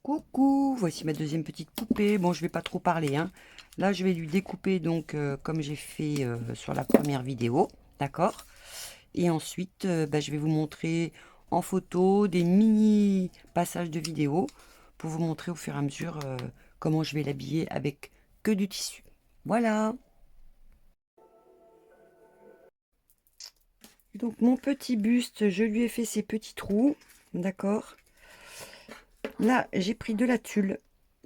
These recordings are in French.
Coucou, voici ma deuxième petite poupée. Bon, je vais pas trop parler, hein. Là, je vais lui découper donc comme j'ai fait sur la première vidéo, d'accord? Et ensuite, je vais vous montrer en photo des mini passages de vidéo pour vous montrer au fur et à mesure comment je vais l'habiller avec que du tissu. Voilà. Donc mon petit buste, je lui ai fait ses petits trous, d'accord? Là, j'ai pris de la tulle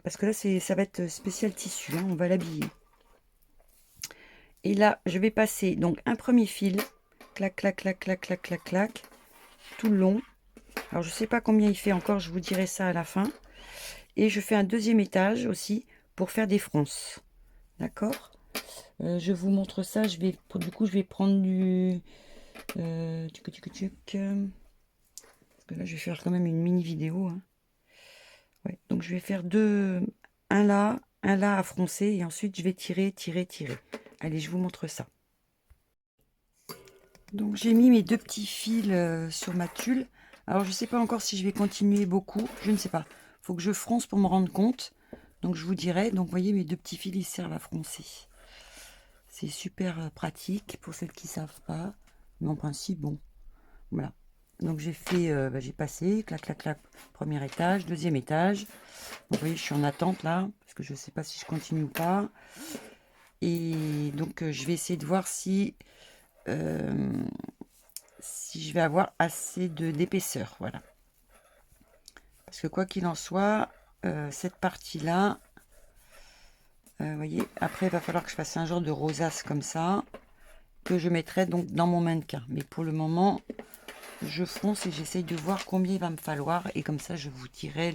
parce que là, ça va être spécial tissu, hein, on va l'habiller. Et là, je vais passer donc un premier fil, clac, clac, clac, clac, clac, clac, clac, tout le long. Alors, je ne sais pas combien il fait encore, je vous dirai ça à la fin. Et je fais un deuxième étage aussi pour faire des fronces. D'accord. Je vous montre ça. Du coup, je vais prendre du... parce que là, je vais faire quand même une mini vidéo, hein. Ouais, donc, je vais faire un là à froncer. Et ensuite, je vais tirer, tirer, tirer. Allez, je vous montre ça. Donc j'ai mis mes deux petits fils sur ma tulle. Alors je ne sais pas encore si je vais continuer beaucoup, je ne sais pas. Il faut que je fronce pour me rendre compte. Donc je vous dirai. Donc vous voyez, mes deux petits fils, ils servent à froncer. C'est super pratique pour celles qui ne savent pas. Mais en principe, bon, voilà. Donc j'ai fait, j'ai passé, clac, clac, clac, premier étage, deuxième étage. Donc, vous voyez, je suis en attente là, parce que je ne sais pas si je continue ou pas. Et donc je vais essayer de voir si je vais avoir assez d'épaisseur, voilà. Parce que quoi qu'il en soit, cette partie-là, vous voyez, après il va falloir que je fasse un genre de rosace comme ça, que je mettrai donc dans mon mannequin. Mais pour le moment, je fronce et j'essaye de voir combien il va me falloir. Et comme ça, je vous dirai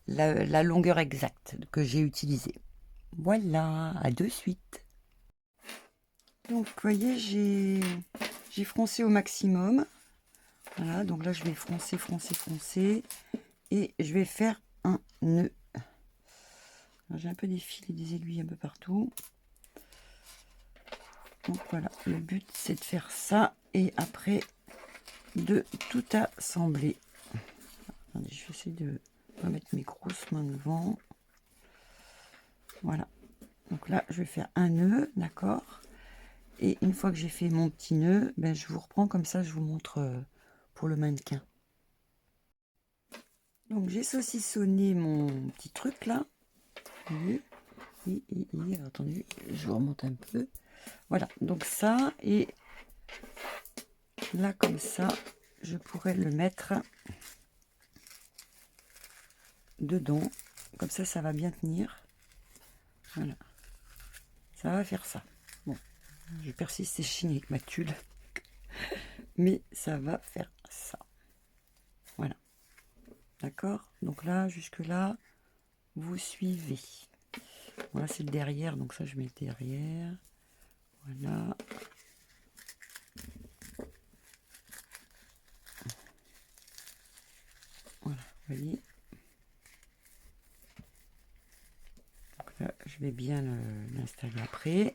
la longueur exacte que j'ai utilisée. Voilà, à de suite. Donc, vous voyez, j'ai froncé au maximum. Voilà, donc là, je vais froncer, froncer, froncer. Et je vais faire un nœud. J'ai un peu des fils et des aiguilles un peu partout. Donc voilà, le but c'est de faire ça et après de tout assembler. Attendez, je vais essayer de remettre mes grosses mains devant. Voilà. Donc là, je vais faire un nœud, d'accord. Et une fois que j'ai fait mon petit nœud, je vous reprends comme ça, je vous montre pour le mannequin. Donc j'ai saucissonné mon petit truc là. Vous voyez. Attendez, je remonte un peu. Voilà, donc ça, et là comme ça, je pourrais le mettre dedans. Comme ça va bien tenir. Voilà, ça va faire ça. Bon, je persiste et chine avec ma tulle. Mais ça va faire ça. Voilà. D'accord. Donc là, jusque là, vous suivez. Voilà, c'est le derrière. Donc ça, je mets le derrière. Voilà. Voilà, vous voyez. Donc là, je vais bien l'installer après.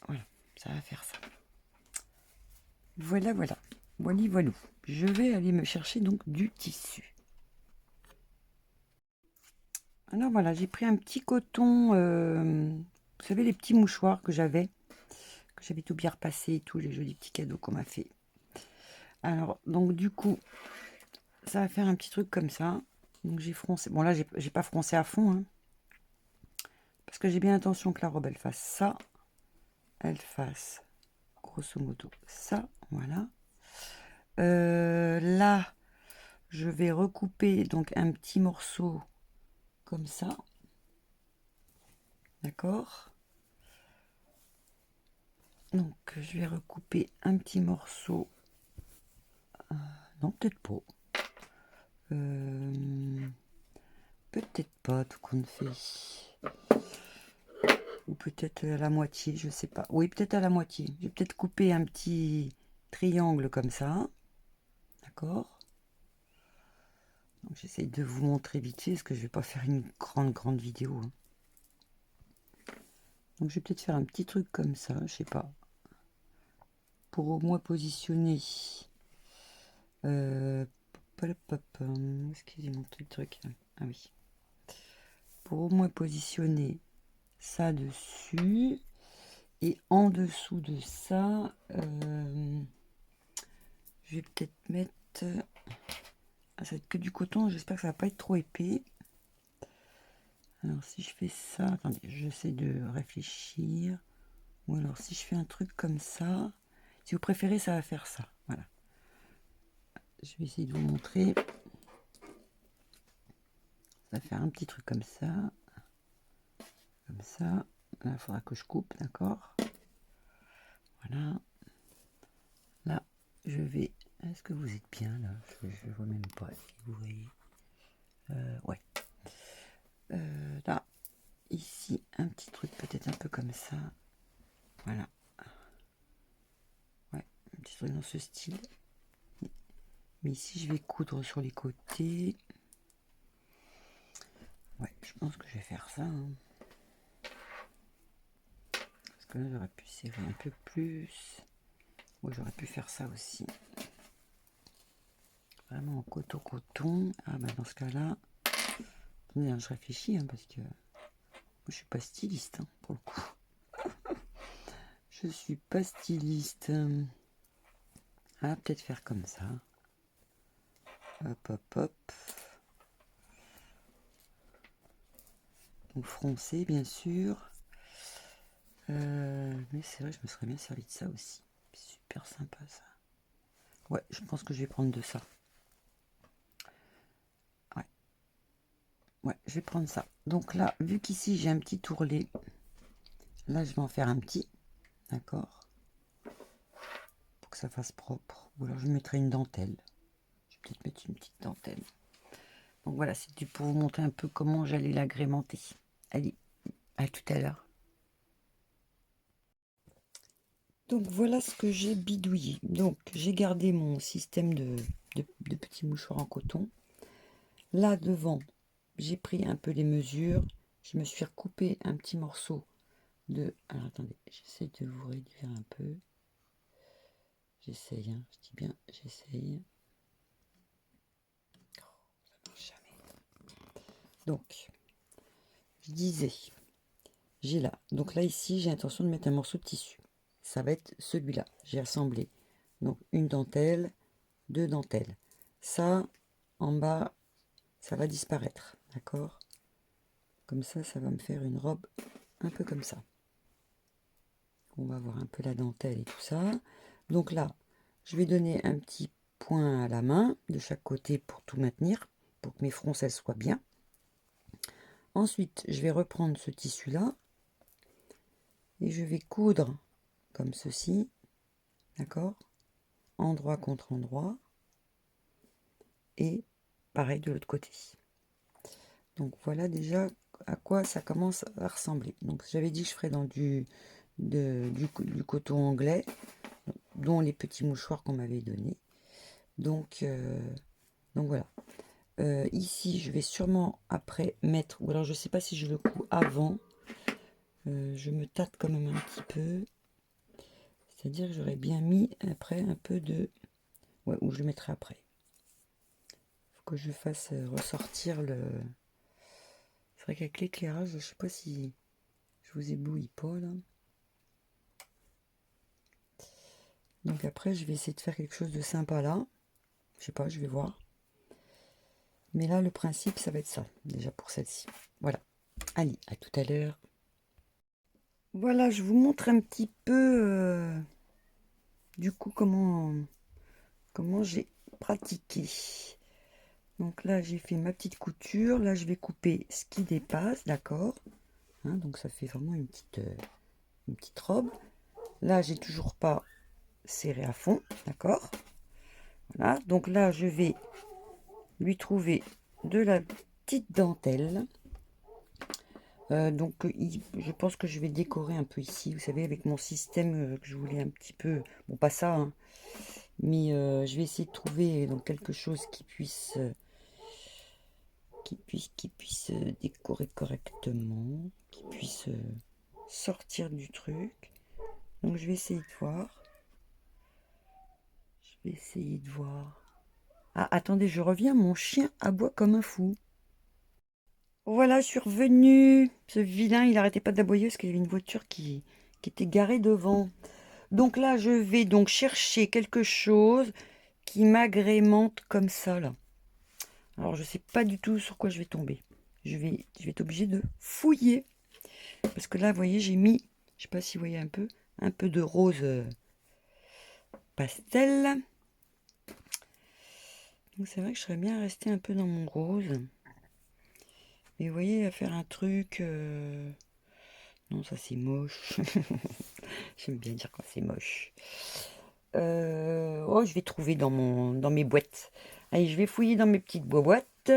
Voilà, ça va faire ça. Voilà, voilà. Voilà, voilà. Je vais aller me chercher donc du tissu. Alors voilà, j'ai pris un petit coton, vous savez les petits mouchoirs que j'avais tout bien repassé et tout, les jolis petits cadeaux qu'on m'a fait. Alors, donc du coup, ça va faire un petit truc comme ça. Donc j'ai froncé, bon là j'ai pas froncé à fond, hein, parce que j'ai bien l'intention que la robe elle fasse ça, elle fasse grosso modo ça, voilà. Là, je vais recouper donc un petit morceau comme ça, d'accord. Donc je vais recouper un petit morceau, non peut-être pas, peut-être pas tout compte fait, ou peut-être à la moitié, je sais pas. Oui, peut-être à la moitié. Je vais peut-être couper un petit triangle comme ça, d'accord. Donc j'essaye de vous montrer vite fait, parce que je vais pas faire une grande vidéo, hein. Donc je vais peut-être faire un petit truc comme ça, je sais pas, pour au moins positionner Où est-ce qu'il est mon petit truc là? Ah oui. Pour au moins positionner ça dessus. Et en dessous de ça, je vais peut-être mettre... Ah, ça va être que du coton, j'espère que ça va pas être trop épais. Alors si je fais ça, attendez, j'essaie de réfléchir. Ou alors si je fais un truc comme ça, si vous préférez, ça va faire ça. Voilà. Je vais essayer de vous montrer. Ça va faire un petit truc comme ça. Comme ça. Là, il faudra que je coupe, d'accord? Voilà. Là, je vais... Est-ce que vous êtes bien là? Je vois même pas si vous voyez. Ouais. Là, ici, un petit truc peut-être un peu comme ça. Voilà. Ouais, un petit truc dans ce style. Mais ici, je vais coudre sur les côtés. Ouais, je pense que je vais faire ça. Hein. Parce que là, j'aurais pu serrer un peu plus. Ouais, j'aurais pu faire ça aussi. Vraiment en coton-coton. Ah, bah dans ce cas-là, attendez, hein, je réfléchis, hein, parce que moi, je suis pas styliste, hein, pour le coup. Je suis pas styliste. Ah, peut-être faire comme ça. Hop, hop, hop. Donc froncer, bien sûr. Mais c'est vrai, je me serais bien servi de ça aussi. Super sympa, ça. Ouais, je pense que je vais prendre de ça. Ouais. Ouais, je vais prendre ça. Donc là, vu qu'ici, j'ai un petit ourlet, là, je vais en faire un petit. D'accord? Pour que ça fasse propre. Ou alors, je mettrai une dentelle. Je vais peut-être mettre une petite dentelle. Donc voilà, c'était pour vous montrer un peu comment j'allais l'agrémenter. Allez, à tout à l'heure. Donc voilà ce que j'ai bidouillé. Donc j'ai gardé mon système de petits mouchoirs en coton. Là devant, j'ai pris un peu les mesures. Je me suis recoupé un petit morceau de... Alors attendez, j'essaie de vous réduire un peu. J'essaye, hein, je dis bien j'essaye. Oh, ça marche jamais. Donc, je disais, j'ai là. Donc là ici, j'ai l'intention de mettre un morceau de tissu. Ça va être celui-là. J'ai assemblé. Donc une dentelle, deux dentelles. Ça, en bas, ça va disparaître. D'accord? Comme ça va me faire une robe un peu comme ça. On va voir un peu la dentelle et tout ça. Donc là, je vais donner un petit point à la main de chaque côté pour tout maintenir, pour que mes fronces elles soient bien. Ensuite, je vais reprendre ce tissu-là et je vais coudre comme ceci. D'accord? Endroit contre endroit. Et pareil de l'autre côté. Donc voilà déjà à quoi ça commence à ressembler. Donc j'avais dit que je ferais dans du coton anglais, dont les petits mouchoirs qu'on m'avait donnés. Donc voilà. Ici, je vais sûrement après mettre, ou alors je sais pas si je le couds avant. Je me tâte quand même un petit peu. C'est-à-dire que j'aurais bien mis après un peu de... Ouais, ou je le mettrai après. Il faut que je fasse ressortir le... C'est vrai qu'avec l'éclairage, je sais pas si je vous éblouis pas là. Donc après, je vais essayer de faire quelque chose de sympa là. Je sais pas, je vais voir. Mais là, le principe, ça va être ça, déjà pour celle-ci. Voilà. Allez, à tout à l'heure. Voilà, je vous montre un petit peu, du coup, comment j'ai pratiqué. Donc là, j'ai fait ma petite couture. Là, je vais couper ce qui dépasse, d'accord, hein, donc ça fait vraiment une petite robe. Là, j'ai toujours pas serré à fond, d'accord. Voilà, donc là, je vais lui trouver de la petite dentelle. Donc je pense que je vais décorer un peu ici, vous savez, avec mon système que je voulais un petit peu, bon pas ça, hein, mais je vais essayer de trouver donc quelque chose qui puisse décorer correctement, qui puisse sortir du truc. Donc je vais essayer de voir. Je vais essayer de voir. Ah, attendez, je reviens, mon chien aboie comme un fou. Voilà, je suis revenue. Ce vilain, il arrêtait pas d'aboyer parce qu'il y avait une voiture qui était garée devant. Donc là, je vais donc chercher quelque chose qui m'agrémente comme ça, là. Alors, je sais pas du tout sur quoi je vais tomber. Je vais être obligée de fouiller. Parce que là, vous voyez, j'ai mis, je sais pas si vous voyez un peu de rose pastel. Donc c'est vrai que je serais bien restée un peu dans mon rose. Mais vous voyez, à faire un truc... Non, ça c'est moche. J'aime bien dire quand c'est moche. Oh, je vais trouver dans mes boîtes. Allez, je vais fouiller dans mes petites boîtes.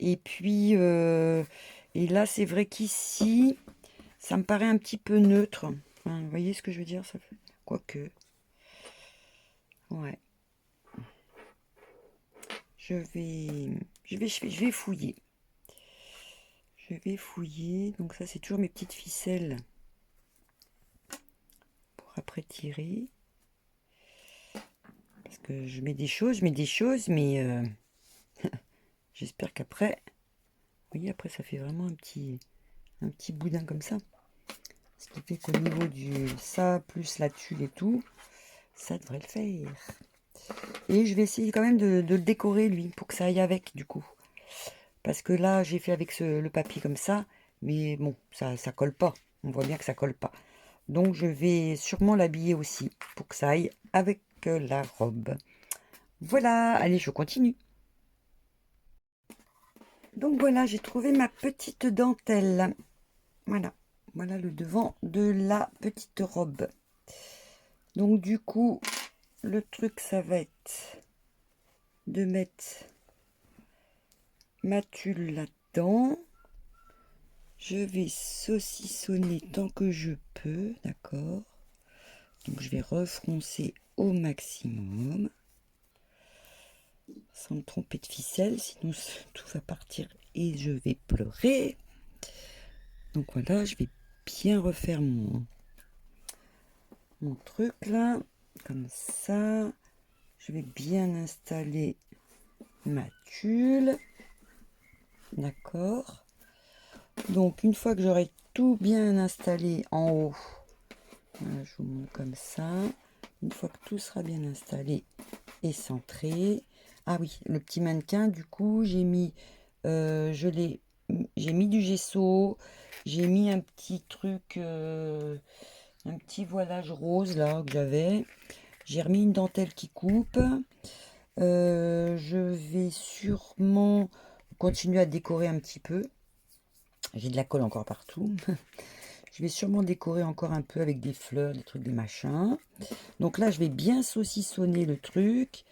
Et puis, et là, c'est vrai qu'ici, ça me paraît un petit peu neutre. Enfin, vous voyez ce que je veux dire? Ça fait... Quoique. Ouais. Je vais fouiller. Je vais fouiller. Donc ça, c'est toujours mes petites ficelles pour après tirer. Parce que je mets des choses, mais j'espère qu'après, vous voyez, après ça fait vraiment un petit boudin comme ça. Ce qui fait qu'au niveau du ça, plus la tulle et tout, ça devrait le faire. Et je vais essayer quand même de le décorer lui, pour que ça aille avec du coup. Parce que là, j'ai fait avec le papier comme ça, mais bon, ça colle pas. On voit bien que ça colle pas. Donc je vais sûrement l'habiller aussi, pour que ça aille avec la robe. Voilà, allez, je continue. Donc voilà, j'ai trouvé ma petite dentelle. Voilà, voilà le devant de la petite robe. Donc du coup, le truc, ça va être de mettre ma tulle là-dedans. Je vais saucissonner tant que je peux, d'accord? Donc je vais refroncer au maximum. Sans me tromper de ficelle, sinon tout va partir et je vais pleurer. Donc voilà, je vais bien refaire mon truc là, comme ça. Je vais bien installer ma tulle. D'accord. Donc une fois que j'aurai tout bien installé en haut, voilà, je vous montre comme ça. Une fois que tout sera bien installé et centré. Ah oui, le petit mannequin, du coup, j'ai mis du gesso, j'ai mis un petit truc, un petit voilage rose là que j'avais. J'ai remis une dentelle qui coupe. Je vais sûrement continuer à décorer un petit peu. J'ai de la colle encore partout. Je vais sûrement décorer encore un peu avec des fleurs, des trucs, des machins. Donc là, je vais bien saucissonner le truc.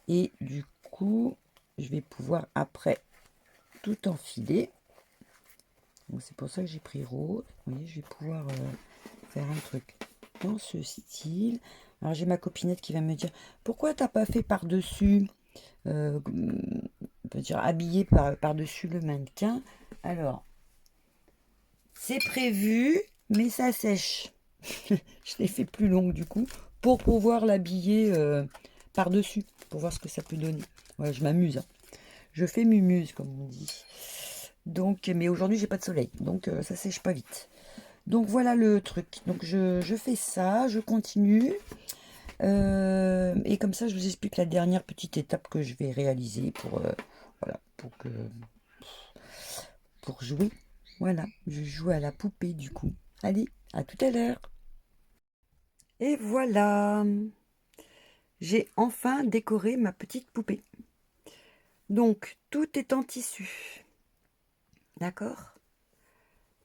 Et du coup, je vais pouvoir après tout enfiler. Donc c'est pour ça que j'ai pris rose. Vous voyez, je vais pouvoir faire un truc dans ce style. Alors j'ai ma copinette qui va me dire, pourquoi t'as pas fait par-dessus, on peut dire habillé par-dessus le mannequin. Alors, c'est prévu, mais ça sèche. Je l'ai fait plus longue du coup, pour pouvoir l'habiller par-dessus, pour voir ce que ça peut donner. Ouais, je m'amuse, hein. Je fais mumuse, comme on dit. Donc, mais aujourd'hui, j'ai pas de soleil, donc ça sèche pas vite. Donc voilà le truc. Donc je fais ça, je continue. Et comme ça, je vous explique la dernière petite étape que je vais réaliser voilà, pour jouer. Voilà, je joue à la poupée du coup. Allez, à tout à l'heure. Et voilà, j'ai enfin décoré ma petite poupée. Donc, tout est en tissu. D'accord?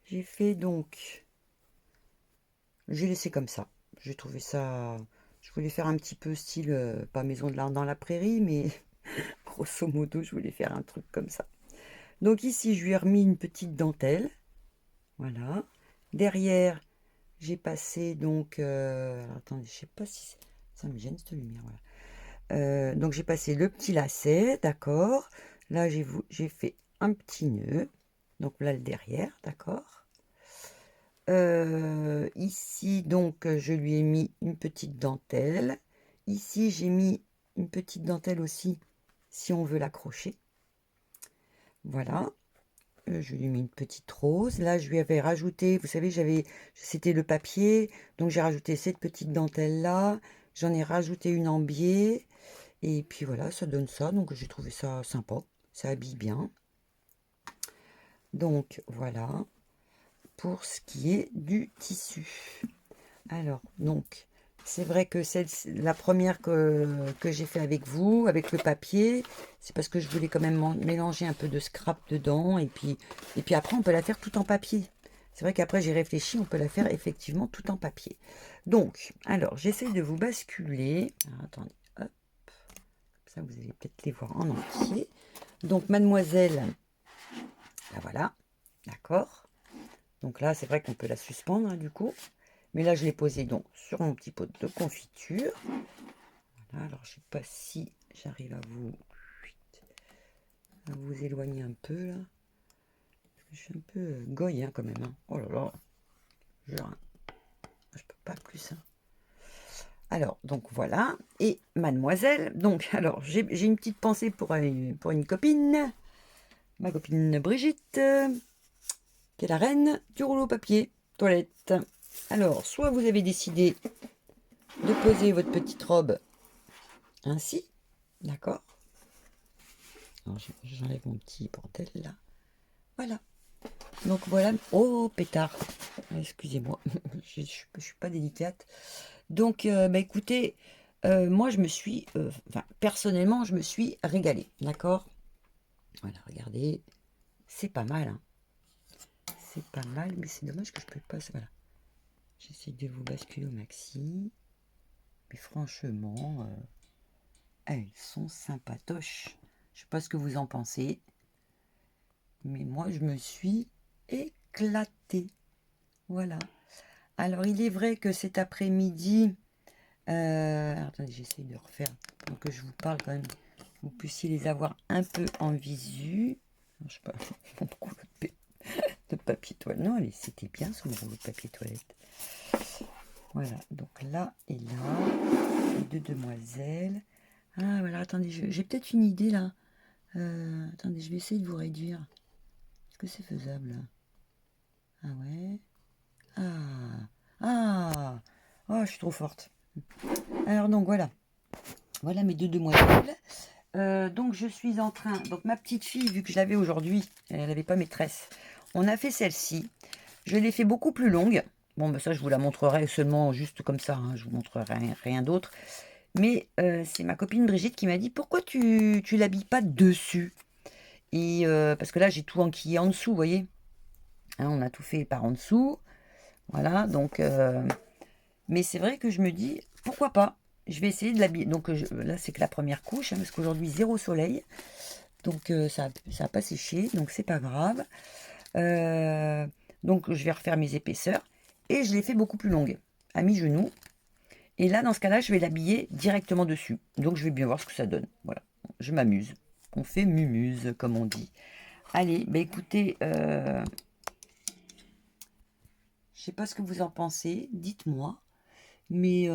J'ai fait donc... J'ai laissé comme ça. J'ai trouvé ça... Je voulais faire un petit peu style, pas maison de l'art dans la prairie, mais grosso modo, je voulais faire un truc comme ça. Donc ici, je lui ai remis une petite dentelle. Voilà. Derrière, j'ai passé donc... alors, attendez, je sais pas si... Ça me gêne cette lumière, voilà. Donc j'ai passé le petit lacet, d'accord. Là, j'ai fait un petit nœud. Donc là, le derrière, d'accord. Ici, donc, je lui ai mis une petite dentelle. Ici, j'ai mis une petite dentelle aussi si on veut l'accrocher. Voilà. Je lui ai mis une petite rose. Là, je lui avais rajouté, vous savez, c'était le papier. Donc, j'ai rajouté cette petite dentelle-là. J'en ai rajouté une en biais. Et puis, voilà, ça donne ça. Donc, j'ai trouvé ça sympa. Ça habille bien. Donc, voilà. Pour ce qui est du tissu. Alors, donc, c'est vrai que la première que j'ai fait avec vous, avec le papier, c'est parce que je voulais quand même mélanger un peu de scrap dedans. Et puis après, on peut la faire tout en papier. C'est vrai qu'après, j'ai réfléchi, on peut la faire effectivement tout en papier. Donc, alors, j'essaie de vous basculer. Alors, attendez, hop. Comme ça, vous allez peut-être les voir en entier. Donc, mademoiselle, là, voilà. D'accord. Donc là, c'est vrai qu'on peut la suspendre, hein, du coup. Mais là, je l'ai posé donc sur mon petit pot de confiture. Voilà, alors, je ne sais pas si j'arrive à vous éloigner un peu, là. Je suis un peu goy, hein, quand même. Hein. Oh là là. Je peux pas plus. Hein. Alors, donc voilà. Et mademoiselle. Donc, alors, j'ai une petite pensée pour une copine. Ma copine Brigitte. Qui est la reine du rouleau papier toilette. Alors, soit vous avez décidé de poser votre petite robe ainsi, d'accord. Alors, j'enlève mon petit bordel là. Voilà. Donc voilà. Oh, pétard. Excusez-moi, je suis pas délicate. Donc, écoutez, moi, je me suis, personnellement, je me suis régalée, d'accord. Voilà, regardez, c'est pas mal, hein. C'est pas mal, mais c'est dommage que je peux pas. Voilà. J'essaie de vous basculer au maxi. Mais franchement, elles sont sympatoches. Je sais pas ce que vous en pensez. Mais moi, je me suis éclatée. Voilà. Alors, il est vrai que cet après-midi... attendez, j'essaie de refaire. Donc, que je vous parle quand même. Vous puissiez les avoir un peu en visu. Je sais pas, mon rouleau de papier toilette. Non, allez, c'était bien sur mon rouleau de papier toilette. Voilà, donc là et là, les deux demoiselles. Ah, voilà, attendez, j'ai peut-être une idée là. Attendez, je vais essayer de vous réduire. Est-ce que c'est faisable? Ah ouais. Ah. Oh, je suis trop forte. Alors donc voilà. Voilà mes deux demoiselles. Donc je suis en train... Donc ma petite fille, vu que je l'avais aujourd'hui, elle n'avait pas maîtresse. On a fait celle-ci. Je l'ai fait beaucoup plus longue. Bon, ben ça, je vous la montrerai seulement juste comme ça. Hein, je vous montrerai rien d'autre. Mais c'est ma copine Brigitte qui m'a dit, pourquoi tu l'habilles pas dessus? Et parce que là, j'ai tout enquillé en dessous, vous voyez. Hein, on a tout fait par en dessous. Voilà, donc... mais c'est vrai que je me dis, pourquoi pas? Je vais essayer de l'habiller. Donc là, c'est que la première couche, hein, parce qu'aujourd'hui, zéro soleil. Donc ça n'a pas séché, donc c'est pas grave. Donc je vais refaire mes épaisseurs. Et je l'ai fait beaucoup plus longue, à mi-genou. Et là, dans ce cas-là, je vais l'habiller directement dessus. Donc je vais bien voir ce que ça donne. Voilà, je m'amuse. On fait mumuse, comme on dit. Allez, bah écoutez, je sais pas ce que vous en pensez, dites-moi. Mais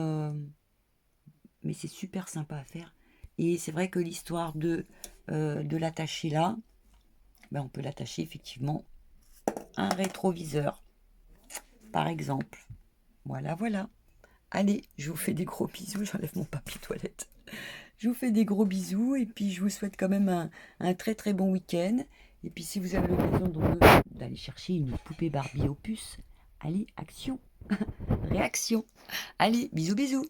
c'est super sympa à faire. Et c'est vrai que l'histoire de l'attacher là, ben on peut l'attacher effectivement à un rétroviseur, par exemple. Voilà, voilà. Allez, je vous fais des gros bisous. J'enlève mon papier toilette. Je vous fais des gros bisous et puis je vous souhaite quand même un très très bon week-end. Et puis si vous avez l'occasion d'aller chercher une poupée Barbie aux puces, allez, action, réaction. Allez, bisous bisous.